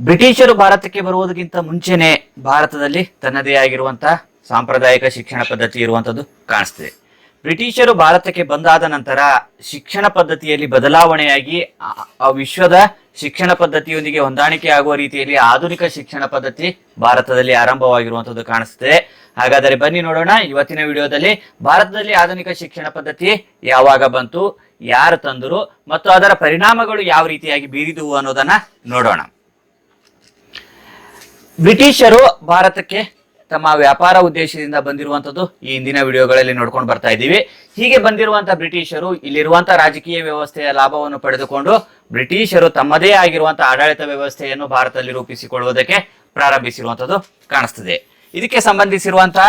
ಬ್ರಿಟಿಷರು ಭಾರತಕ್ಕೆ ಬರುವುದಕ್ಕಿಂತ ಮುಂಚೆನೆ ಭಾರತದಲ್ಲಿ ತನ್ನದೇ ಆಗಿರುವಂತಹ ಸಾಂಪ್ರದಾಯಿಕ ಶಿಕ್ಷಣ ಪದ್ಧತಿ ಇರುವಂತದ್ದು ಕಾಣಿಸ್ತದೆ. ಬ್ರಿಟಿಷರು ಭಾರತಕ್ಕೆ ಬಂದಾದ ನಂತರ ಶಿಕ್ಷಣ ಪದ್ಧತಿಯಲ್ಲಿ ಬದಲಾವಣೆಯಾಗಿ ವಿಶ್ವದ ಶಿಕ್ಷಣ ಪದ್ಧತಿಯೊಂದಿಗೆ ಹೊಂದಾಣಿಕೆ ಆಗುವ ರೀತಿಯಲ್ಲಿ ಆಧುನಿಕ ಶಿಕ್ಷಣ ಪದ್ಧತಿ ಭಾರತದಲ್ಲಿ ಆರಂಭವಾಗಿರುವಂತದ್ದು ಕಾಣಿಸ್ತದೆ. ಹಾಗಾದರೆ ಬನ್ನಿ ನೋಡೋಣ. ಇವತ್ತಿನ ವಿಡಿಯೋದಲ್ಲಿ ಭಾರತದಲ್ಲಿ ಆಧುನಿಕ ಶಿಕ್ಷಣ ಪದ್ಧತಿ ಯಾವಾಗ ಬಂತು, ಯಾರು ತಂದರು ಮತ್ತು ಅದರ ಪರಿಣಾಮಗಳು ಯಾವ ರೀತಿಯಾಗಿ ಬೀರಿದುವು ಅನ್ನೋದನ್ನ ನೋಡೋಣ. ಬ್ರಿಟಿಷರು ಭಾರತಕ್ಕೆ ತಮ್ಮ ವ್ಯಾಪಾರ ಉದ್ದೇಶದಿಂದ ಬಂದಿರುವಂತದ್ದು ಈ ಹಿಂದಿನ ವಿಡಿಯೋಗಳಲ್ಲಿ ನೋಡ್ಕೊಂಡು ಬರ್ತಾ ಇದ್ದೀವಿ. ಹೀಗೆ ಬಂದಿರುವಂತಹ ಬ್ರಿಟಿಷರು ಇಲ್ಲಿರುವಂತಹ ರಾಜಕೀಯ ವ್ಯವಸ್ಥೆಯ ಲಾಭವನ್ನು ಪಡೆದುಕೊಂಡು ಬ್ರಿಟಿಷರು ತಮ್ಮದೇ ಆಗಿರುವಂತಹ ಆಡಳಿತ ವ್ಯವಸ್ಥೆಯನ್ನು ಭಾರತದಲ್ಲಿ ರೂಪಿಸಿಕೊಳ್ಳುವುದಕ್ಕೆ ಪ್ರಾರಂಭಿಸಿರುವಂತದ್ದು ಕಾಣಿಸ್ತದೆ. ಇದಕ್ಕೆ ಸಂಬಂಧಿಸಿರುವಂತಹ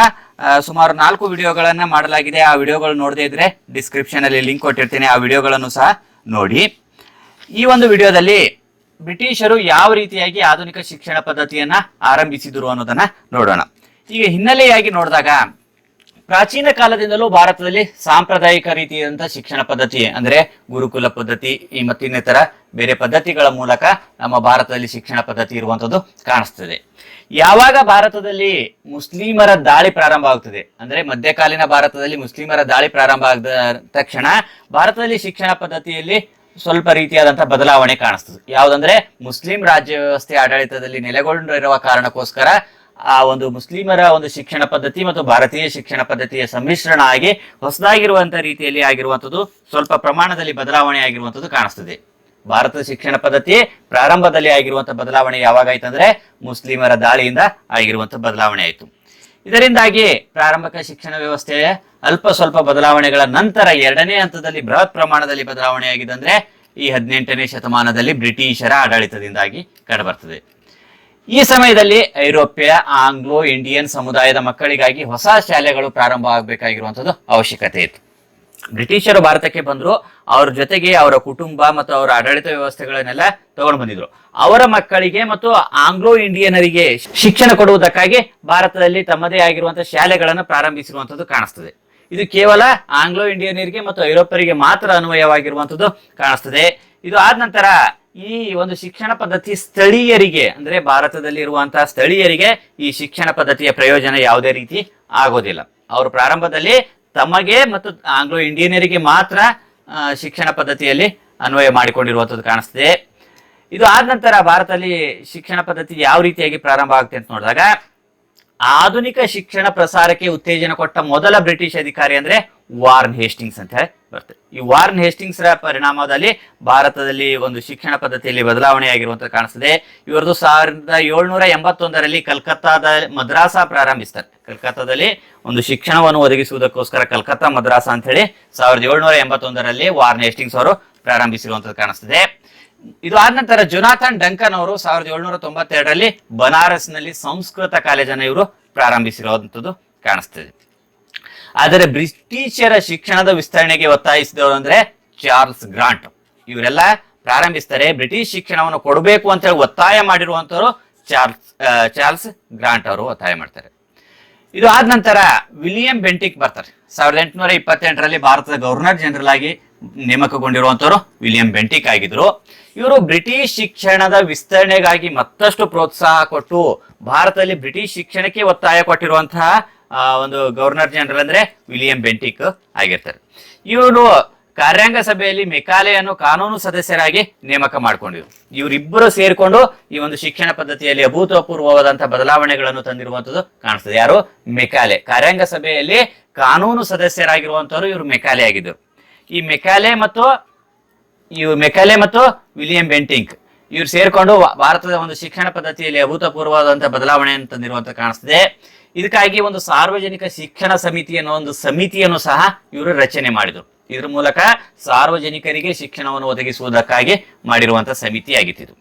ಸುಮಾರು 4 ವಿಡಿಯೋಗಳನ್ನ ಮಾಡಲಾಗಿದೆ. ಆ ವಿಡಿಯೋಗಳು ನೋಡದೇ ಇದ್ರೆ ಡಿಸ್ಕ್ರಿಪ್ಷನ್ ಅಲ್ಲಿ ಲಿಂಕ್ ಕೊಟ್ಟಿರ್ತೇನೆ, ಆ ವಿಡಿಯೋಗಳನ್ನು ಸಹ ನೋಡಿ. ಈ ಒಂದು ವಿಡಿಯೋದಲ್ಲಿ ಬ್ರಿಟಿಷರು ಯಾವ ರೀತಿಯಾಗಿ ಆಧುನಿಕ ಶಿಕ್ಷಣ ಪದ್ಧತಿಯನ್ನ ಆರಂಭಿಸಿದರು ಅನ್ನೋದನ್ನ ನೋಡೋಣ. ಈಗ ಹಿನ್ನೆಲೆಯಾಗಿ ನೋಡಿದಾಗ ಪ್ರಾಚೀನ ಕಾಲದಿಂದಲೂ ಭಾರತದಲ್ಲಿ ಸಾಂಪ್ರದಾಯಿಕ ರೀತಿಯಾದಂತಹ ಶಿಕ್ಷಣ ಪದ್ಧತಿ ಅಂದ್ರೆ ಗುರುಕುಲ ಪದ್ಧತಿ ಮತ್ತು ಇನ್ನಿತರ ಬೇರೆ ಪದ್ಧತಿಗಳ ಮೂಲಕ ನಮ್ಮ ಭಾರತದಲ್ಲಿ ಶಿಕ್ಷಣ ಪದ್ಧತಿ ಇರುವಂತದ್ದು ಕಾಣಿಸ್ತದೆ. ಯಾವಾಗ ಭಾರತದಲ್ಲಿ ಮುಸ್ಲಿಮರ ದಾಳಿ ಪ್ರಾರಂಭ ಆಗ್ತದೆ ಅಂದ್ರೆ ಮಧ್ಯಕಾಲೀನ ಭಾರತದಲ್ಲಿ ಮುಸ್ಲಿಮರ ದಾಳಿ ಪ್ರಾರಂಭ ಆದ ತಕ್ಷಣ ಭಾರತದಲ್ಲಿ ಶಿಕ್ಷಣ ಪದ್ಧತಿಯಲ್ಲಿ ಸ್ವಲ್ಪ ರೀತಿಯಾದಂತಹ ಬದಲಾವಣೆ ಕಾಣಿಸ್ತದೆ. ಯಾವುದಂದ್ರೆ ಮುಸ್ಲಿಂ ರಾಜ್ಯ ವ್ಯವಸ್ಥೆ ಆಡಳಿತದಲ್ಲಿ ನೆಲೆಗೊಂಡಿರುವ ಕಾರಣಕ್ಕೋಸ್ಕರ ಆ ಒಂದು ಮುಸ್ಲಿಮರ ಒಂದು ಶಿಕ್ಷಣ ಪದ್ಧತಿ ಮತ್ತು ಭಾರತೀಯ ಶಿಕ್ಷಣ ಪದ್ಧತಿಯ ಸಮ್ಮಿಶ್ರಣ ಆಗಿ ಹೊಸದಾಗಿರುವಂತಹ ರೀತಿಯಲ್ಲಿ ಆಗಿರುವಂತದ್ದು ಸ್ವಲ್ಪ ಪ್ರಮಾಣದಲ್ಲಿ ಬದಲಾವಣೆ ಆಗಿರುವಂತದ್ದು ಕಾಣಿಸ್ತದೆ. ಭಾರತದ ಶಿಕ್ಷಣ ಪದ್ಧತಿ ಪ್ರಾರಂಭದಲ್ಲಿ ಆಗಿರುವಂತಹ ಬದಲಾವಣೆ ಯಾವಾಗಾಯ್ತಂದ್ರೆ ಮುಸ್ಲಿಮರ ದಾಳಿಯಿಂದ ಆಗಿರುವಂತಹ ಬದಲಾವಣೆ ಆಯಿತು. ಇದರಿಂದಾಗಿ ಪ್ರಾರಂಭಿಕ ಶಿಕ್ಷಣ ವ್ಯವಸ್ಥೆಯ ಅಲ್ಪ ಸ್ವಲ್ಪ ಬದಲಾವಣೆಗಳ ನಂತರ 2ನೇ ಹಂತದಲ್ಲಿ ಬೃಹತ್ ಪ್ರಮಾಣದಲ್ಲಿ ಬದಲಾವಣೆ ಆಗಿದೆ ಅಂದ್ರೆ ಈ 18ನೇ ಶತಮಾನದಲ್ಲಿ ಬ್ರಿಟಿಷರ ಆಡಳಿತದಿಂದಾಗಿ ಕಂಡುಬರ್ತದೆ. ಈ ಸಮಯದಲ್ಲಿ ಐರೋಪ್ಯ ಆಂಗ್ಲೋ ಇಂಡಿಯನ್ ಸಮುದಾಯದ ಮಕ್ಕಳಿಗಾಗಿ ಹೊಸ ಶಾಲೆಗಳು ಪ್ರಾರಂಭ ಆಗಬೇಕಾಗಿರುವಂತದ್ದು ಅವಶ್ಯಕತೆ ಇತ್ತು. ಬ್ರಿಟಿಷರು ಭಾರತಕ್ಕೆ ಬಂದ್ರು, ಅವ್ರ ಜೊತೆಗೆ ಅವರ ಕುಟುಂಬ ಮತ್ತು ಅವರ ಆಡಳಿತ ವ್ಯವಸ್ಥೆಗಳನ್ನೆಲ್ಲ ತಗೊಂಡು ಬಂದಿದ್ರು. ಅವರ ಮಕ್ಕಳಿಗೆ ಮತ್ತು ಆಂಗ್ಲೋ ಇಂಡಿಯನರಿಗೆ ಶಿಕ್ಷಣ ಕೊಡುವುದಕ್ಕಾಗಿ ಭಾರತದಲ್ಲಿ ತಮ್ಮದೇ ಆಗಿರುವಂತಹ ಶಾಲೆಗಳನ್ನು ಪ್ರಾರಂಭಿಸಿರುವಂತದ್ದು ಕಾಣಿಸ್ತದೆ. ಇದು ಕೇವಲ ಆಂಗ್ಲೋ ಇಂಡಿಯನರಿಗೆ ಮತ್ತು ಐರೋಪ್ಯರಿಗೆ ಮಾತ್ರ ಅನ್ವಯವಾಗಿರುವಂತದ್ದು ಕಾಣಿಸ್ತದೆ. ಇದು ಆದ ನಂತರ ಈ ಒಂದು ಶಿಕ್ಷಣ ಪದ್ಧತಿ ಸ್ಥಳೀಯರಿಗೆ ಅಂದ್ರೆ ಭಾರತದಲ್ಲಿ ಇರುವಂತಹ ಸ್ಥಳೀಯರಿಗೆ ಈ ಶಿಕ್ಷಣ ಪದ್ಧತಿಯ ಪ್ರಯೋಜನ ಯಾವುದೇ ರೀತಿ ಆಗೋದಿಲ್ಲ. ಅವರು ಪ್ರಾರಂಭದಲ್ಲಿ ತಮಗೆ ಮತ್ತು ಆಂಗ್ಲೋ ಇಂಡಿಯನರಿಗೆ ಮಾತ್ರ ಶಿಕ್ಷಣ ಪದ್ಧತಿಯಲ್ಲಿ ಅನ್ವಯ ಮಾಡಿಕೊಂಡಿರುವಂತದ್ದು ಕಾಣಿಸ್ತದೆ. ಇದು ಆದ ನಂತರ ಭಾರತದಲ್ಲಿ ಶಿಕ್ಷಣ ಪದ್ಧತಿ ಯಾವ ರೀತಿಯಾಗಿ ಪ್ರಾರಂಭ ಆಗುತ್ತೆ ಅಂತ ನೋಡಿದಾಗ ಆಧುನಿಕ ಶಿಕ್ಷಣ ಪ್ರಸಾರಕ್ಕೆ ಉತ್ತೇಜನ ಕೊಟ್ಟ ಮೊದಲ ಬ್ರಿಟಿಷ್ ಅಧಿಕಾರಿ ಅಂದ್ರೆ ವಾರ್ನ್ ಹೇಸ್ಟಿಂಗ್ಸ್ ಅಂತ ಹೇಳಿ ಬರ್ತದೆ. ಈ ವಾರ್ನ್ ಹೇಸ್ಟಿಂಗ್ಸ್ ರ ಪರಿಣಾಮದಲ್ಲಿ ಭಾರತದಲ್ಲಿ ಒಂದು ಶಿಕ್ಷಣ ಪದ್ಧತಿಯಲ್ಲಿ ಬದಲಾವಣೆ ಆಗಿರುವಂತ ಕಾಣಿಸ್ತದೆ. ಇವರದು 1781ರಲ್ಲಿ ಕಲ್ಕತ್ತಾದ ಮದ್ರಾಸಾ ಪ್ರಾರಂಭಿಸ್ತಾರೆ. ಕಲ್ಕತ್ತಾದಲ್ಲಿ ಒಂದು ಶಿಕ್ಷಣವನ್ನು ಒದಗಿಸುವುದಕ್ಕೋಸ್ಕರ ಕಲ್ಕತ್ತಾ ಮದ್ರಾಸಾ ಅಂತ ಹೇಳಿ 1781ರಲ್ಲಿ ವಾರ್ನ್ ಹೇಸ್ಟಿಂಗ್ಸ್ ಅವರು ಪ್ರಾರಂಭಿಸಿರುವಂತದ್ದು ಕಾಣಿಸ್ತದೆ. ಇದು ಆದ ನಂತರ ಜೊನಾಥನ್ ಡಂಕನ್ ಅವರು 1792ರಲ್ಲಿ ಬನಾರಸ್ ನಲ್ಲಿ ಸಂಸ್ಕೃತ ಕಾಲೇಜನ್ನು ಇವರು ಪ್ರಾರಂಭಿಸಿರುವಂತದ್ದು ಕಾಣಿಸ್ತದೆ. ಆದರೆ ಬ್ರಿಟಿಷರ ಶಿಕ್ಷಣದ ವಿಸ್ತರಣೆಗೆ ಒತ್ತಾಯಿಸಿದವರು ಅಂದ್ರೆ ಚಾರ್ಲ್ಸ್ ಗ್ರಾಂಟ್. ಇವರೆಲ್ಲ ಪ್ರಾರಂಭಿಸ್ತಾರೆ. ಬ್ರಿಟಿಷ್ ಶಿಕ್ಷಣವನ್ನು ಕೊಡಬೇಕು ಅಂತ ಹೇಳಿ ಒತ್ತಾಯ ಮಾಡಿರುವಂತವರು ಚಾರ್ಲ್ಸ್ ಗ್ರಾಂಟ್ ಅವರು ಒತ್ತಾಯ ಮಾಡ್ತಾರೆ. ಇದು ಆದ ನಂತರ ವಿಲಿಯಂ ಬೆಂಟಿಕ್ ಬರ್ತಾರೆ. 1828ರಲ್ಲಿ ಭಾರತದ ಗವರ್ನರ್ ಜನರಲ್ ಆಗಿ ನೇಮಕಗೊಂಡಿರುವಂತವರು ವಿಲಿಯಂ ಬೆಂಟಿಕ್ ಆಗಿದ್ರು. ಇವರು ಬ್ರಿಟಿಷ್ ಶಿಕ್ಷಣದ ವಿಸ್ತರಣೆಗಾಗಿ ಮತ್ತಷ್ಟು ಪ್ರೋತ್ಸಾಹ ಕೊಟ್ಟು ಭಾರತದಲ್ಲಿ ಬ್ರಿಟಿಷ್ ಶಿಕ್ಷಣಕ್ಕೆ ಒತ್ತಾಯ ಕೊಟ್ಟಿರುವಂತಹ ಒಂದು ಗವರ್ನರ್ ಜನರಲ್ ಅಂದ್ರೆ ವಿಲಿಯಂ ಬೆಂಟಿಕ್ ಆಗಿರ್ತಾರೆ. ಇವರು ಕಾರ್ಯಾಂಗ ಸಭೆಯಲ್ಲಿ ಮೆಕಾಲೆಯನ್ನು ಕಾನೂನು ಸದಸ್ಯರಾಗಿ ನೇಮಕ ಮಾಡಿಕೊಂಡಿದ್ರು. ಇವರಿಬ್ಬರು ಸೇರಿಕೊಂಡು ಈ ಒಂದು ಶಿಕ್ಷಣ ಪದ್ಧತಿಯಲ್ಲಿ ಅಭೂತಪೂರ್ವವಾದಂತಹ ಬದಲಾವಣೆಗಳನ್ನು ತಂದಿರುವಂತದ್ದು ಕಾಣಿಸ್ತದೆ. ಯಾರು? ಮೆಕಾಲೆ. ಕಾರ್ಯಾಂಗ ಸಭೆಯಲ್ಲಿ ಕಾನೂನು ಸದಸ್ಯರಾಗಿರುವಂತವರು ಇವರು ಮೆಕಾಲೆ ಆಗಿದ್ದರು. ಈ ಮೆಕಾಲೆ ಮತ್ತು ವಿಲಿಯಂ ಬೆಂಟಿಂಕ್ ಇವ್ರು ಸೇರ್ಕೊಂಡು ಭಾರತದ ಒಂದು ಶಿಕ್ಷಣ ಪದ್ಧತಿಯಲ್ಲಿ ಅಭೂತಪೂರ್ವವಾದಂತಹ ಬದಲಾವಣೆಯನ್ನು ತಂದಿರುವಂತ ಕಾಣಿಸ್ತದೆ. ಇದಕ್ಕಾಗಿ ಒಂದು ಸಾರ್ವಜನಿಕ ಶಿಕ್ಷಣ ಸಮಿತಿ ಅನ್ನೋ ಒಂದು ಸಮಿತಿಯನ್ನು ಸಹ ಇವರು ರಚನೆ ಮಾಡಿದರು. ಇದ್ರ ಮೂಲಕ ಸಾರ್ವಜನಿಕರಿಗೆ ಶಿಕ್ಷಣವನ್ನು ಒದಗಿಸುವುದಕ್ಕಾಗಿ ಮಾಡಿರುವಂತಹ ಸಮಿತಿ ಆಗಿತ್ತು.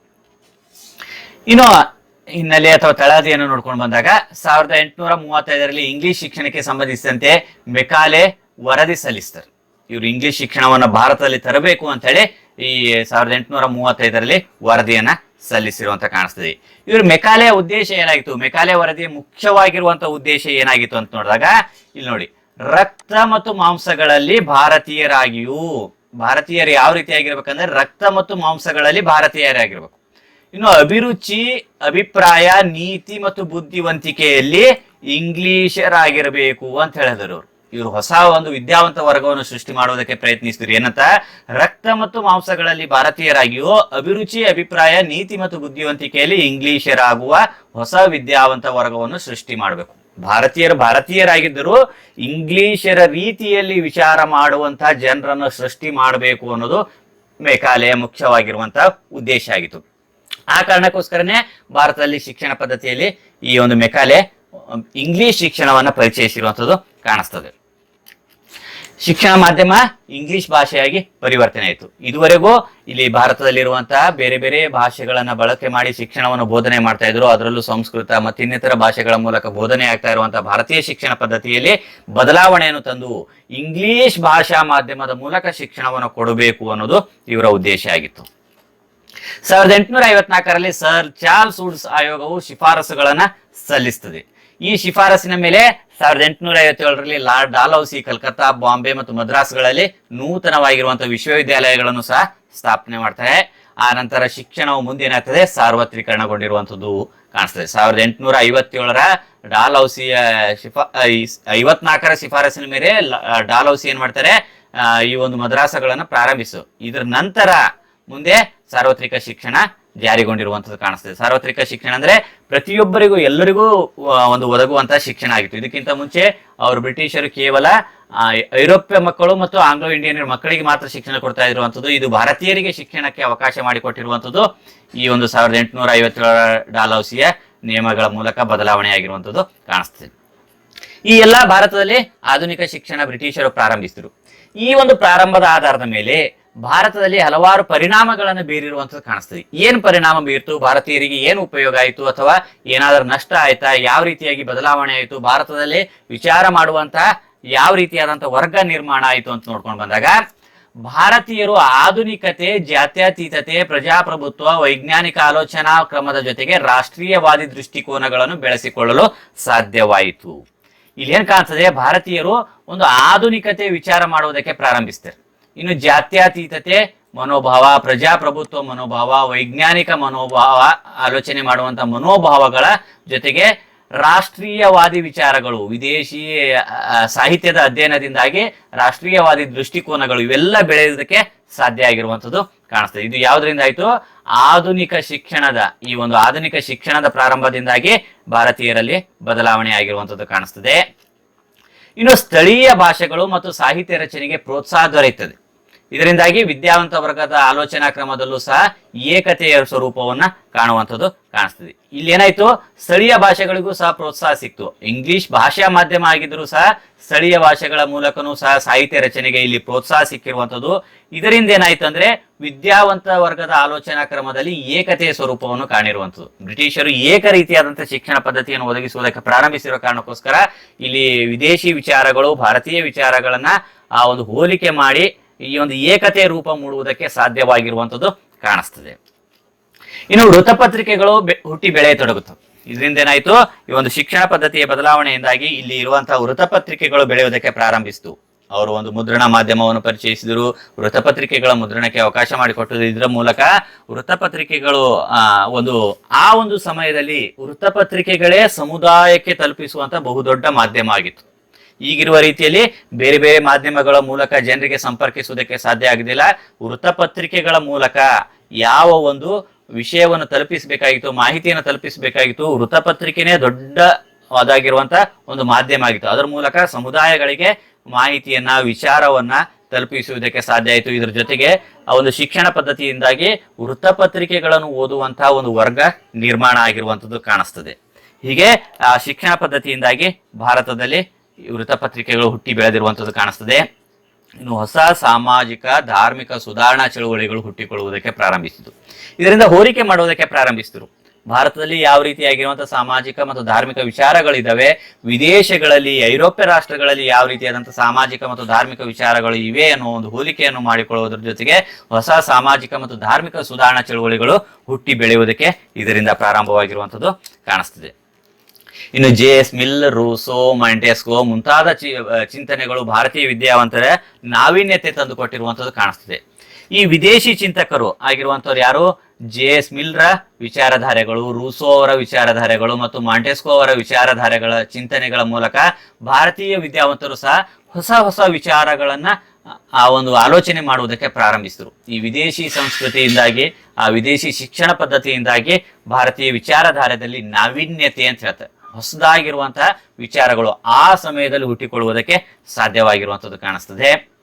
ಇನ್ನು ಹಿನ್ನೆಲೆ ಅಥವಾ ತಳಹದಿಯನ್ನು ನೋಡ್ಕೊಂಡು ಬಂದಾಗ 1835ರಲ್ಲಿ ಇಂಗ್ಲಿಷ್ ಶಿಕ್ಷಣಕ್ಕೆ ಸಂಬಂಧಿಸಿದಂತೆ ಮೆಕಾಲೆ ವರದಿ ಸಲ್ಲಿಸ್ತಾರೆ. ಇವರು ಇಂಗ್ಲಿಷ್ ಶಿಕ್ಷಣವನ್ನು ಭಾರತದಲ್ಲಿ ತರಬೇಕು ಅಂತ ಹೇಳಿ ಈ 1835ರಲ್ಲಿ ವರದಿಯನ್ನ ಸಲ್ಲಿಸಿರುವಂತ ಕಾಣಿಸ್ತದೆ. ಇವರು ಮೆಕಾಲೆಯ ಉದ್ದೇಶ ಏನಾಗಿತ್ತು? ಮೆಕಾಲೆ ವರದಿಯ ಮುಖ್ಯವಾಗಿರುವಂತಹ ಉದ್ದೇಶ ಏನಾಗಿತ್ತು ಅಂತ ನೋಡಿದಾಗ ಇಲ್ಲಿ ನೋಡಿ, ರಕ್ತ ಮತ್ತು ಮಾಂಸಗಳಲ್ಲಿ ಭಾರತೀಯರು ಯಾವ ರೀತಿಯಾಗಿರ್ಬೇಕಂದ್ರೆ ರಕ್ತ ಮತ್ತು ಮಾಂಸಗಳಲ್ಲಿ ಭಾರತೀಯರಾಗಿರ್ಬೇಕು. ಇನ್ನು ಅಭಿರುಚಿ, ಅಭಿಪ್ರಾಯ, ನೀತಿ ಮತ್ತು ಬುದ್ಧಿವಂತಿಕೆಯಲ್ಲಿ ಇಂಗ್ಲಿಷರಾಗಿರಬೇಕು ಅಂತ ಹೇಳಿದರು. ಇವರು ಹೊಸ ಒಂದು ವಿದ್ಯಾವಂತ ವರ್ಗವನ್ನು ಸೃಷ್ಟಿ ಮಾಡುವುದಕ್ಕೆ ಪ್ರಯತ್ನಿಸಿದ್ರು. ಏನಂತ, ರಕ್ತ ಮತ್ತು ಮಾಂಸಗಳಲ್ಲಿ ಭಾರತೀಯರಾಗಿಯೂ ಅಭಿರುಚಿ, ಅಭಿಪ್ರಾಯ, ನೀತಿ ಮತ್ತು ಬುದ್ಧಿವಂತಿಕೆಯಲ್ಲಿ ಇಂಗ್ಲಿಷರಾಗುವ ಹೊಸ ವಿದ್ಯಾವಂತ ವರ್ಗವನ್ನು ಸೃಷ್ಟಿ ಮಾಡಬೇಕು. ಭಾರತೀಯರಾಗಿದ್ದರೂ ಇಂಗ್ಲಿಷರ ರೀತಿಯಲ್ಲಿ ವಿಚಾರ ಮಾಡುವಂತಹ ಜನರನ್ನು ಸೃಷ್ಟಿ ಮಾಡಬೇಕು ಅನ್ನೋದು ಮೆಕಾಲೆಯ ಮುಖ್ಯವಾಗಿರುವಂತಹ ಉದ್ದೇಶ ಆಗಿತ್ತು. ಆ ಕಾರಣಕ್ಕೋಸ್ಕರನೇ ಭಾರತದಲ್ಲಿ ಶಿಕ್ಷಣ ಪದ್ಧತಿಯಲ್ಲಿ ಈ ಒಂದು ಮೆಕಾಲೆ ಇಂಗ್ಲಿಷ್ ಶಿಕ್ಷಣವನ್ನ ಪರಿಚಯಿಸಿರುವಂಥದ್ದು ಕಾಣಿಸ್ತದೆ. ಶಿಕ್ಷಣ ಮಾಧ್ಯಮ ಇಂಗ್ಲಿಷ್ ಭಾಷೆಯಾಗಿ ಪರಿವರ್ತನೆ ಆಯಿತು. ಇದುವರೆಗೂ ಇಲ್ಲಿ ಭಾರತದಲ್ಲಿರುವಂತಹ ಬೇರೆ ಬೇರೆ ಭಾಷೆಗಳನ್ನ ಬಳಕೆ ಮಾಡಿ ಶಿಕ್ಷಣವನ್ನು ಬೋಧನೆ ಮಾಡ್ತಾ ಇದ್ರು. ಅದರಲ್ಲೂ ಸಂಸ್ಕೃತ ಮತ್ತು ಇನ್ನಿತರ ಭಾಷೆಗಳ ಮೂಲಕ ಬೋಧನೆ ಆಗ್ತಾ ಇರುವಂತಹ ಭಾರತೀಯ ಶಿಕ್ಷಣ ಪದ್ಧತಿಯಲ್ಲಿ ಬದಲಾವಣೆಯನ್ನು ತಂದು ಇಂಗ್ಲಿಷ್ ಭಾಷಾ ಮಾಧ್ಯಮದ ಮೂಲಕ ಶಿಕ್ಷಣವನ್ನು ಕೊಡಬೇಕು ಅನ್ನೋದು ಇವರ ಉದ್ದೇಶ ಆಗಿತ್ತು. 1854ರಲ್ಲಿ ಸರ್ ಚಾರ್ಲ್ಸ್ ವುಡ್ಸ್ ಆಯೋಗವು ಶಿಫಾರಸುಗಳನ್ನ ಸಲ್ಲಿಸ್ತದೆ. ಈ ಶಿಫಾರಸಿನ ಮೇಲೆ 1857ರಲ್ಲಿ ಲಾರ್ಡ್ ಡಾಲ್ಹೌಸಿ ಕಲ್ಕತ್ತಾ, ಬಾಂಬೆ ಮತ್ತು ಮದ್ರಾಸ್ಗಳಲ್ಲಿ ನೂತನವಾಗಿರುವಂತಹ ವಿಶ್ವವಿದ್ಯಾಲಯಗಳನ್ನು ಸಹ ಸ್ಥಾಪನೆ ಮಾಡ್ತಾರೆ. ಆ ನಂತರ ಶಿಕ್ಷಣವು ಮುಂದೇನಾಗ್ತದೆ, ಸಾರ್ವತ್ರೀಕರಣಗೊಂಡಿರುವಂತದ್ದು ಕಾಣಿಸ್ತದೆ. 1857ರ ಡಾಲ್ಹೌಸಿಯ 54ರ ಶಿಫಾರಸಿನ ಮೇಲೆ ಡಾಲ್ಹೌಸಿ ಏನ್ ಮಾಡ್ತಾರೆ, ಈ ಒಂದು ಮದ್ರಾಸಗಳನ್ನ ಪ್ರಾರಂಭಿಸು. ಇದರ ನಂತರ ಮುಂದೆ ಸಾರ್ವತ್ರಿಕ ಶಿಕ್ಷಣ ಜಾರಿಗೊಂಡಿರುವಂತದ್ದು ಕಾಣಿಸ್ತದೆ. ಸಾರ್ವತ್ರಿಕ ಶಿಕ್ಷಣ ಅಂದ್ರೆ ಪ್ರತಿಯೊಬ್ಬರಿಗೂ, ಎಲ್ಲರಿಗೂ ಒಂದು ಒದಗುವಂತಹ ಶಿಕ್ಷಣ ಆಗಿತ್ತು. ಇದಕ್ಕಿಂತ ಮುಂಚೆ ಅವರು ಬ್ರಿಟಿಷರು ಕೇವಲ ಐರೋಪ್ಯ ಮಕ್ಕಳು ಮತ್ತು ಆಂಗ್ಲೋ ಇಂಡಿಯನ್ ಮಕ್ಕಳಿಗೆ ಮಾತ್ರ ಶಿಕ್ಷಣ ಕೊಡ್ತಾ ಇರುವಂತದ್ದು. ಇದು ಭಾರತೀಯರಿಗೆ ಶಿಕ್ಷಣಕ್ಕೆ ಅವಕಾಶ ಮಾಡಿಕೊಟ್ಟಿರುವಂತದ್ದು ಈ ಒಂದು 1857 ಡಾಲ್ಹೌಸಿಯ ನಿಯಮಗಳ ಮೂಲಕ ಬದಲಾವಣೆ ಆಗಿರುವಂತದ್ದು ಕಾಣಿಸ್ತದೆ. ಈ ಎಲ್ಲಾ ಭಾರತದಲ್ಲಿ ಆಧುನಿಕ ಶಿಕ್ಷಣ ಬ್ರಿಟಿಷರು ಪ್ರಾರಂಭಿಸಿದರು. ಈ ಒಂದು ಪ್ರಾರಂಭದ ಆಧಾರದ ಮೇಲೆ ಭಾರತದಲ್ಲಿ ಹಲವಾರು ಪರಿಣಾಮಗಳನ್ನು ಬೀರಿರುವಂತದ್ದು ಕಾಣಿಸ್ತದೆ. ಏನ್ ಪರಿಣಾಮ ಬೀರ್ತು, ಭಾರತೀಯರಿಗೆ ಏನು ಉಪಯೋಗ ಆಯಿತು, ಅಥವಾ ಏನಾದರೂ ನಷ್ಟ ಆಯ್ತಾ, ಯಾವ ರೀತಿಯಾಗಿ ಬದಲಾವಣೆ ಆಯಿತು, ಭಾರತದಲ್ಲಿ ವಿಚಾರ ಮಾಡುವಂತಹ ಯಾವ ರೀತಿಯಾದಂತಹ ವರ್ಗ ನಿರ್ಮಾಣ ಆಯಿತು ಅಂತ ನೋಡ್ಕೊಂಡು ಬಂದಾಗ, ಭಾರತೀಯರು ಆಧುನಿಕತೆ, ಜಾತ್ಯತೀತತೆ, ಪ್ರಜಾಪ್ರಭುತ್ವ, ವೈಜ್ಞಾನಿಕ ಆಲೋಚನಾ ಕ್ರಮದ ಜೊತೆಗೆ ರಾಷ್ಟ್ರೀಯವಾದಿ ದೃಷ್ಟಿಕೋನಗಳನ್ನು ಬೆಳೆಸಿಕೊಳ್ಳಲು ಸಾಧ್ಯವಾಯಿತು. ಇಲ್ಲಿ ಏನ್ ಕಾಣ್ತದೆ, ಭಾರತೀಯರು ಒಂದು ಆಧುನಿಕತೆ ವಿಚಾರ ಮಾಡುವುದಕ್ಕೆ ಪ್ರಾರಂಭಿಸ್ತಾರೆ. ಇನ್ನು ಜಾತ್ಯತೀತತೆ ಮನೋಭಾವ, ಪ್ರಜಾಪ್ರಭುತ್ವ ಮನೋಭಾವ, ವೈಜ್ಞಾನಿಕ ಮನೋಭಾವ, ಆಲೋಚನೆ ಮಾಡುವಂತಹ ಮನೋಭಾವಗಳ ಜೊತೆಗೆ ರಾಷ್ಟ್ರೀಯವಾದಿ ವಿಚಾರಗಳು, ವಿದೇಶಿ ಸಾಹಿತ್ಯದ ಅಧ್ಯಯನದಿಂದಾಗಿ ರಾಷ್ಟ್ರೀಯವಾದಿ ದೃಷ್ಟಿಕೋನಗಳು ಇವೆಲ್ಲ ಬೆಳೆಯುವುದಕ್ಕೆ ಸಾಧ್ಯ ಆಗಿರುವಂಥದ್ದು ಕಾಣಿಸ್ತದೆ. ಇದು ಯಾವುದರಿಂದ ಆಯ್ತು, ಆಧುನಿಕ ಶಿಕ್ಷಣದ ಈ ಒಂದು ಆಧುನಿಕ ಶಿಕ್ಷಣದ ಪ್ರಾರಂಭದಿಂದಾಗಿ ಭಾರತೀಯರಲ್ಲಿ ಬದಲಾವಣೆ ಆಗಿರುವಂಥದ್ದು ಕಾಣಿಸ್ತದೆ. ಇನ್ನು ಸ್ಥಳೀಯ ಭಾಷೆಗಳು ಮತ್ತು ಸಾಹಿತ್ಯ ರಚನೆಗೆ ಪ್ರೋತ್ಸಾಹ ದೊರೆಯುತ್ತದೆ. ಇದರಿಂದಾಗಿ ವಿದ್ಯಾವಂತ ವರ್ಗದ ಆಲೋಚನಾ ಕ್ರಮದಲ್ಲೂ ಸಹ ಏಕತೆಯ ಸ್ವರೂಪವನ್ನ ಕಾಣುವಂಥದ್ದು ಕಾಣಿಸ್ತದೆ. ಇಲ್ಲಿ ಏನಾಯ್ತು, ಸ್ಥಳೀಯ ಭಾಷೆಗಳಿಗೂ ಸಹ ಪ್ರೋತ್ಸಾಹ ಸಿಕ್ತು. ಇಂಗ್ಲಿಷ್ ಭಾಷಾ ಮಾಧ್ಯಮ ಆಗಿದ್ರು ಸಹ ಸ್ಥಳೀಯ ಭಾಷೆಗಳ ಮೂಲಕನೂ ಸಹ ಸಾಹಿತ್ಯ ರಚನೆಗೆ ಇಲ್ಲಿ ಪ್ರೋತ್ಸಾಹ ಸಿಕ್ಕಿರುವಂಥದ್ದು. ಇದರಿಂದ ಏನಾಯ್ತು ಅಂದ್ರೆ ವಿದ್ಯಾವಂತ ವರ್ಗದ ಆಲೋಚನಾ ಕ್ರಮದಲ್ಲಿ ಏಕತೆಯ ಸ್ವರೂಪವನ್ನು ಕಾಣಿರುವಂಥದ್ದು. ಬ್ರಿಟಿಷರು ಏಕ ರೀತಿಯಾದಂತಹ ಶಿಕ್ಷಣ ಪದ್ಧತಿಯನ್ನು ಒದಗಿಸುವುದಕ್ಕೆ ಪ್ರಾರಂಭಿಸಿರುವ ಕಾರಣಕ್ಕೋಸ್ಕರ ಇಲ್ಲಿ ವಿದೇಶಿ ವಿಚಾರಗಳು ಭಾರತೀಯ ವಿಚಾರಗಳನ್ನ ಆ ಒಂದು ಹೋಲಿಕೆ ಮಾಡಿ ಈ ಒಂದು ಏಕತೆಯ ರೂಪ ಮೂಡುವುದಕ್ಕೆ ಸಾಧ್ಯವಾಗಿರುವಂಥದ್ದು ಕಾಣಿಸ್ತದೆ. ಇನ್ನು ವೃತ್ತಪತ್ರಿಕೆಗಳು ಹುಟ್ಟಿ ಬೆಳೆಯತೊಡಗುತ್ತವೆ. ಇದರಿಂದ ಏನಾಯ್ತು, ಈ ಒಂದು ಶಿಕ್ಷಣ ಪದ್ಧತಿಯ ಬದಲಾವಣೆಯಿಂದಾಗಿ ಇಲ್ಲಿ ಇರುವಂತಹ ವೃತ್ತಪತ್ರಿಕೆಗಳು ಬೆಳೆಯುವುದಕ್ಕೆ ಪ್ರಾರಂಭಿಸಿತು. ಅವರು ಒಂದು ಮುದ್ರಣ ಮಾಧ್ಯಮವನ್ನು ಪರಿಚಯಿಸಿದರು, ವೃತ್ತಪತ್ರಿಕೆಗಳ ಮುದ್ರಣಕ್ಕೆ ಅವಕಾಶ ಮಾಡಿಕೊಟ್ಟರು. ಇದರ ಮೂಲಕ ವೃತ್ತಪತ್ರಿಕೆಗಳು ಆ ಒಂದು ಸಮಯದಲ್ಲಿ ವೃತ್ತಪತ್ರಿಕೆಗಳೇ ಸಮುದಾಯಕ್ಕೆ ತಲುಪಿಸುವಂತ ಬಹುದೊಡ್ಡ ಮಾಧ್ಯಮ ಆಗಿತ್ತು. ಈಗಿರುವ ರೀತಿಯಲ್ಲಿ ಬೇರೆ ಬೇರೆ ಮಾಧ್ಯಮಗಳ ಮೂಲಕ ಜನರಿಗೆ ಸಂಪರ್ಕಿಸುವುದಕ್ಕೆ ಸಾಧ್ಯ ಆಗುದಿಲ್ಲ. ವೃತ್ತಪತ್ರಿಕೆಗಳ ಮೂಲಕ ಯಾವ ಒಂದು ವಿಷಯವನ್ನು ತಲುಪಿಸಬೇಕಾಗಿತ್ತು, ಮಾಹಿತಿಯನ್ನು ತಲುಪಿಸಬೇಕಾಗಿತ್ತು, ವೃತ್ತಪತ್ರಿಕೆನೇ ದೊಡ್ಡದಾಗಿರುವಂತಹ ಒಂದು ಮಾಧ್ಯಮ ಆಗಿತ್ತು. ಅದರ ಮೂಲಕ ಸಮುದಾಯಗಳಿಗೆ ಮಾಹಿತಿಯನ್ನ, ವಿಚಾರವನ್ನ ತಲುಪಿಸುವುದಕ್ಕೆ ಸಾಧ್ಯ ಆಯಿತು. ಇದರ ಜೊತೆಗೆ ಆ ಒಂದು ಶಿಕ್ಷಣ ಪದ್ಧತಿಯಿಂದಾಗಿ ವೃತ್ತಪತ್ರಿಕೆಗಳನ್ನು ಓದುವಂತಹ ಒಂದು ವರ್ಗ ನಿರ್ಮಾಣ ಆಗಿರುವಂತದ್ದು ಕಾಣಿಸ್ತದೆ. ಹೀಗೆ ಆ ಶಿಕ್ಷಣ ಪದ್ಧತಿಯಿಂದಾಗಿ ಭಾರತದಲ್ಲಿ ವೃತ್ತಪತ್ರಿಕೆಗಳು ಹುಟ್ಟಿ ಬೆಳೆದಿರುವಂತದ್ದು ಕಾಣಿಸ್ತದೆ. ಇನ್ನು ಹೊಸ ಸಾಮಾಜಿಕ ಧಾರ್ಮಿಕ ಸುಧಾರಣಾ ಚಳುವಳಿಗಳು ಹುಟ್ಟಿಕೊಳ್ಳುವುದಕ್ಕೆ ಪ್ರಾರಂಭಿಸಿತು. ಇದರಿಂದ ಹೋಲಿಕೆ ಮಾಡುವುದಕ್ಕೆ ಪ್ರಾರಂಭಿಸಿದರು. ಭಾರತದಲ್ಲಿ ಯಾವ ರೀತಿಯಾಗಿರುವಂತಹ ಸಾಮಾಜಿಕ ಮತ್ತು ಧಾರ್ಮಿಕ ವಿಚಾರಗಳಿದ್ದಾವೆ, ವಿದೇಶಗಳಲ್ಲಿ ಐರೋಪ್ಯ ರಾಷ್ಟ್ರಗಳಲ್ಲಿ ಯಾವ ರೀತಿಯಾದಂತಹ ಸಾಮಾಜಿಕ ಮತ್ತು ಧಾರ್ಮಿಕ ವಿಚಾರಗಳು ಇವೆ ಅನ್ನೋ ಒಂದು ಹೋಲಿಕೆಯನ್ನು ಮಾಡಿಕೊಳ್ಳುವುದರ ಜೊತೆಗೆ ಹೊಸ ಸಾಮಾಜಿಕ ಮತ್ತು ಧಾರ್ಮಿಕ ಸುಧಾರಣಾ ಚಳುವಳಿಗಳು ಹುಟ್ಟಿ ಬೆಳೆಯುವುದಕ್ಕೆ ಇದರಿಂದ ಪ್ರಾರಂಭವಾಗಿರುವಂತದ್ದು ಕಾಣಿಸ್ತದೆ. ಇನ್ನು ಜೆ.ಎಸ್. ಮಿಲ್, ರೂಸೋ, ಮಾಂಟೆಸ್ಕೋ ಮುಂತಾದ ಚಿಂತನೆಗಳು ಭಾರತೀಯ ವಿದ್ಯಾವಂತರ ನಾವೀನ್ಯತೆ ತಂದುಕೊಟ್ಟಿರುವಂತದ್ದು ಕಾಣಿಸ್ತದೆ. ಈ ವಿದೇಶಿ ಚಿಂತಕರು ಆಗಿರುವಂತವ್ರು ಯಾರು? ಜೆ.ಎಸ್. ಮಿಲ್ರ ವಿಚಾರಧಾರೆಗಳು, ರೂಸೋ ಅವರ ವಿಚಾರಧಾರೆಗಳು ಮತ್ತು ಮಾಂಟೆಸ್ಕೋ ಅವರ ವಿಚಾರಧಾರೆಗಳ ಚಿಂತನೆಗಳ ಮೂಲಕ ಭಾರತೀಯ ವಿದ್ಯಾವಂತರು ಸಹ ಹೊಸ ಹೊಸ ವಿಚಾರಗಳನ್ನ ಆ ಒಂದು ಆಲೋಚನೆ ಮಾಡುವುದಕ್ಕೆ ಪ್ರಾರಂಭಿಸಿದರು. ಈ ವಿದೇಶಿ ಸಂಸ್ಕೃತಿಯಿಂದಾಗಿ, ಆ ವಿದೇಶಿ ಶಿಕ್ಷಣ ಪದ್ಧತಿಯಿಂದಾಗಿ ಭಾರತೀಯ ವಿಚಾರಧಾರೆಯಲ್ಲಿ ನಾವೀನ್ಯತೆ ಅಂತ ಹೇಳ್ತಾರೆ, ಹೊಸದಾಗಿರುವಂತಹ ವಿಚಾರಗಳು ಆ ಸಮಯದಲ್ಲಿ ಹುಟ್ಟಿಕೊಳ್ಳುವುದಕ್ಕೆ ಸಾಧ್ಯವಾಗಿರುವಂಥದ್ದು ಕಾಣಿಸ್ತದೆ.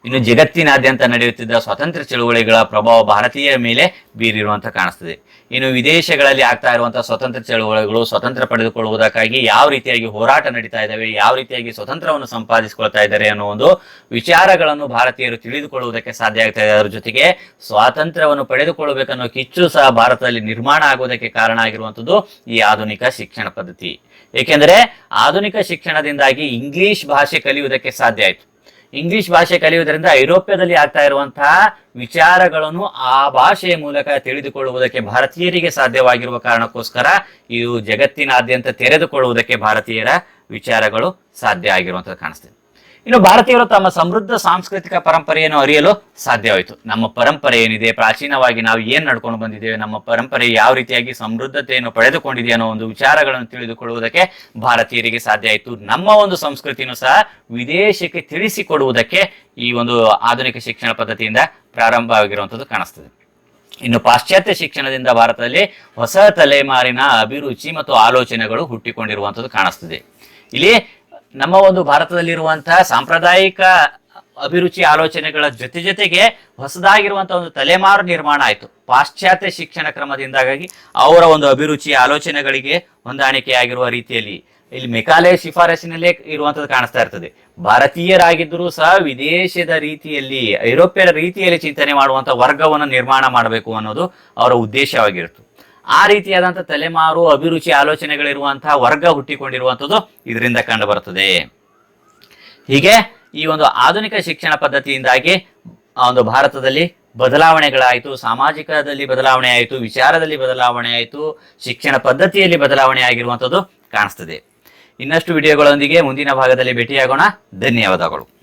ಇನ್ನು ಜಗತ್ತಿನಾದ್ಯಂತ ನಡೆಯುತ್ತಿದ್ದ ಸ್ವಾತಂತ್ರ್ಯ ಚಳುವಳಿಗಳ ಪ್ರಭಾವ ಭಾರತೀಯರ ಮೇಲೆ ಬೀರಿರುವಂತ ಕಾಣಿಸ್ತದೆ. ಇನ್ನು ವಿದೇಶಗಳಲ್ಲಿ ಆಗ್ತಾ ಇರುವಂತಹ ಸ್ವಾತಂತ್ರ್ಯ ಚಳುವಳಿಗಳು, ಸ್ವತಂತ್ರ ಪಡೆದುಕೊಳ್ಳುವುದಕ್ಕಾಗಿ ಯಾವ ರೀತಿಯಾಗಿ ಹೋರಾಟ ನಡೀತಾ ಇದ್ದಾವೆ, ಯಾವ ರೀತಿಯಾಗಿ ಸ್ವತಂತ್ರವನ್ನು ಸಂಪಾದಿಸಿಕೊಳ್ತಾ ಇದ್ದಾರೆ ಅನ್ನೋ ಒಂದು ವಿಚಾರಗಳನ್ನು ಭಾರತೀಯರು ತಿಳಿದುಕೊಳ್ಳುವುದಕ್ಕೆ ಸಾಧ್ಯ ಆಗ್ತಾ ಇದೆ. ಅದರ ಜೊತೆಗೆ ಸ್ವಾತಂತ್ರ್ಯವನ್ನು ಪಡೆದುಕೊಳ್ಳಬೇಕನ್ನೋ ಕಿಚ್ಚು ಸಹ ಭಾರತದಲ್ಲಿ ನಿರ್ಮಾಣ ಆಗುವುದಕ್ಕೆ ಕಾರಣ ಆಗಿರುವಂಥದ್ದು ಈ ಆಧುನಿಕ ಶಿಕ್ಷಣ ಪದ್ಧತಿ. ಏಕೆಂದರೆ ಆಧುನಿಕ ಶಿಕ್ಷಣದಿಂದಾಗಿ ಇಂಗ್ಲಿಷ್ ಭಾಷೆ ಕಲಿಯುವುದಕ್ಕೆ ಸಾಧ್ಯ ಆಯಿತು. ಇಂಗ್ಲಿಷ್ ಭಾಷೆ ಕಲಿಯುವುದರಿಂದ ಐರೋಪ್ಯದಲ್ಲಿ ಆಗ್ತಾ ಇರುವಂತಹ ವಿಚಾರಗಳನ್ನು ಆ ಭಾಷೆಯ ಮೂಲಕ ತಿಳಿದುಕೊಳ್ಳುವುದಕ್ಕೆ ಭಾರತೀಯರಿಗೆ ಸಾಧ್ಯವಾಗಿರುವ ಕಾರಣಕ್ಕೋಸ್ಕರ ಇದು ಜಗತ್ತಿನಾದ್ಯಂತ ತೆರೆದುಕೊಳ್ಳುವುದಕ್ಕೆ ಭಾರತೀಯರ ವಿಚಾರಗಳು ಸಾಧ್ಯ ಆಗಿರುವಂಥದ್ದು ಕಾಣಿಸ್ತದೆ. ಇನ್ನು ಭಾರತೀಯರು ತಮ್ಮ ಸಮೃದ್ಧ ಸಾಂಸ್ಕೃತಿಕ ಪರಂಪರೆಯನ್ನು ಅರಿಯಲು ಸಾಧ್ಯವಾಯಿತು. ನಮ್ಮ ಪರಂಪರೆ ಏನಿದೆ, ಪ್ರಾಚೀನವಾಗಿ ನಾವು ಏನ್ ನಡ್ಕೊಂಡು ಬಂದಿದ್ದೇವೆ, ನಮ್ಮ ಪರಂಪರೆ ಯಾವ ರೀತಿಯಾಗಿ ಸಮೃದ್ಧತೆಯನ್ನು ಪಡೆದುಕೊಂಡಿದೆ ಅನ್ನೋ ಒಂದು ವಿಚಾರಗಳನ್ನು ತಿಳಿದುಕೊಳ್ಳುವುದಕ್ಕೆ ಭಾರತೀಯರಿಗೆ ಸಾಧ್ಯ ಆಯಿತು. ನಮ್ಮ ಒಂದು ಸಂಸ್ಕೃತಿನೂ ಸಹ ವಿದೇಶಕ್ಕೆ ತಿಳಿಸಿಕೊಡುವುದಕ್ಕೆ ಈ ಒಂದು ಆಧುನಿಕ ಶಿಕ್ಷಣ ಪದ್ಧತಿಯಿಂದ ಪ್ರಾರಂಭವಾಗಿರುವಂಥದ್ದು ಕಾಣಿಸ್ತದೆ. ಇನ್ನು ಪಾಶ್ಚಾತ್ಯ ಶಿಕ್ಷಣದಿಂದ ಭಾರತದಲ್ಲಿ ಹೊಸ ತಲೆಮಾರಿನ ಅಭಿರುಚಿ ಮತ್ತು ಆಲೋಚನೆಗಳು ಹುಟ್ಟಿಕೊಂಡಿರುವಂಥದ್ದು ಕಾಣಿಸ್ತದೆ. ಇಲ್ಲಿ ನಮ್ಮ ಒಂದು ಭಾರತದಲ್ಲಿರುವಂತಹ ಸಾಂಪ್ರದಾಯಿಕ ಅಭಿರುಚಿ ಆಲೋಚನೆಗಳ ಜೊತೆಗೆ ಹೊಸದಾಗಿರುವಂತಹ ಒಂದು ತಲೆಮಾರು ನಿರ್ಮಾಣ ಆಯಿತು ಪಾಶ್ಚಾತ್ಯ ಶಿಕ್ಷಣ ಕ್ರಮದಿಂದಾಗಿ. ಅವರ ಒಂದು ಅಭಿರುಚಿ ಆಲೋಚನೆಗಳಿಗೆ ಹೊಂದಾಣಿಕೆಯಾಗಿರುವ ರೀತಿಯಲ್ಲಿ ಇಲ್ಲಿ ಮೆಕಾಲೆ ಶಿಫಾರಸಿನಲ್ಲೇ ಇರುವಂತದ್ದು ಕಾಣಿಸ್ತಾ ಇರ್ತದೆ. ಭಾರತೀಯರಾಗಿದ್ದರೂ ಸಹ ವಿದೇಶದ ರೀತಿಯಲ್ಲಿ, ಐರೋಪ್ಯರ ರೀತಿಯಲ್ಲಿ ಚಿಂತನೆ ಮಾಡುವಂತಹ ವರ್ಗವನ್ನು ನಿರ್ಮಾಣ ಮಾಡಬೇಕು ಅನ್ನೋದು ಅವರ ಉದ್ದೇಶವಾಗಿರುತ್ತೆ. ಆ ರೀತಿಯಾದಂಥ ತಲೆಮಾರು ಅಭಿರುಚಿ ಆಲೋಚನೆಗಳಿರುವಂತಹ ವರ್ಗ ಹುಟ್ಟಿಕೊಂಡಿರುವಂಥದ್ದು ಇದರಿಂದ ಕಂಡು ಬರುತ್ತದೆ. ಹೀಗೆ ಈ ಒಂದು ಆಧುನಿಕ ಶಿಕ್ಷಣ ಪದ್ಧತಿಯಿಂದಾಗಿ ಒಂದು ಭಾರತದಲ್ಲಿ ಬದಲಾವಣೆಗಳಾಯಿತು, ಸಾಮಾಜಿಕದಲ್ಲಿ ಬದಲಾವಣೆ ಆಯಿತು, ವಿಚಾರದಲ್ಲಿ ಬದಲಾವಣೆ ಆಯಿತು, ಶಿಕ್ಷಣ ಪದ್ಧತಿಯಲ್ಲಿ ಬದಲಾವಣೆ ಆಗಿರುವಂಥದ್ದು ಕಾಣಿಸ್ತದೆ. ಇನ್ನಷ್ಟು ವಿಡಿಯೋಗಳೊಂದಿಗೆ ಮುಂದಿನ ಭಾಗದಲ್ಲಿ ಭೇಟಿಯಾಗೋಣ. ಧನ್ಯವಾದಗಳು.